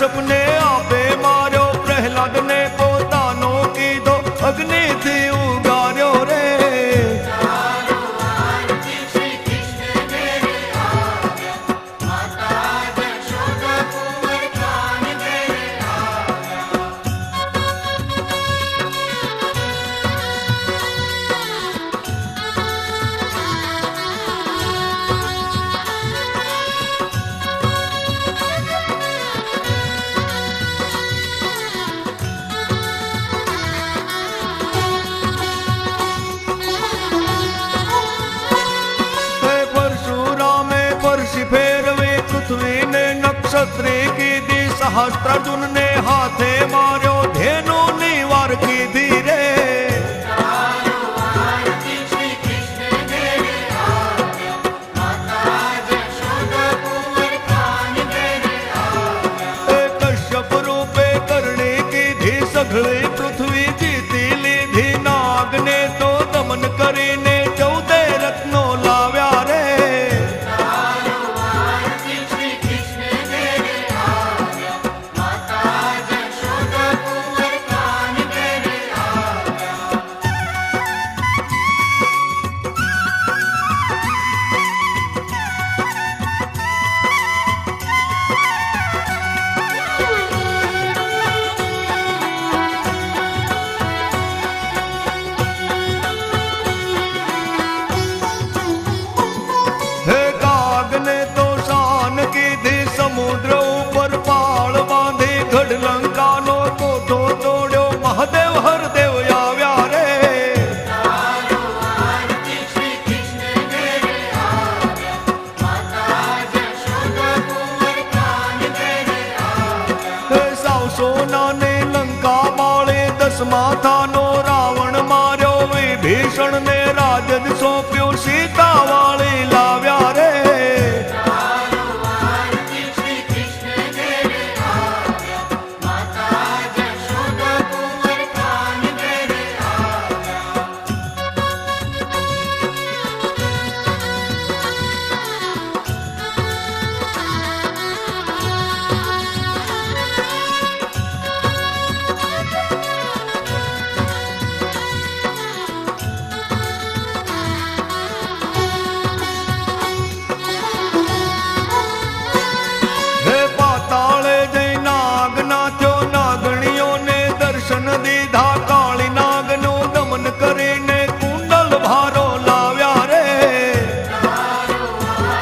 कश्यप ने आपे मार्यो, प्रहलाद ने पोतानो कीधो, अग्नि थी उगार्यो रे। फेरवे पृथ्वी ने नक्षत्री की दी, सहस्त्रार्जुन ने हाथे मार्यो, धेनु निवार की धीरे। कश्यप रूपे करणी की धी, सघળી पृथ्वी जीती लीधी, नाग ने तो दमन करीने 14 रत्नो लाव्या रे। समुद्र ऊपर पाल बांधी, गढ़लंका नो कोठो तोड़्यो, महादेव हरदेव आव्या रे। साव सोना ने लंका बाळे, 10 माथा नो रावण मार्यो, विभीषण ने राजद सौंप्यो, सीता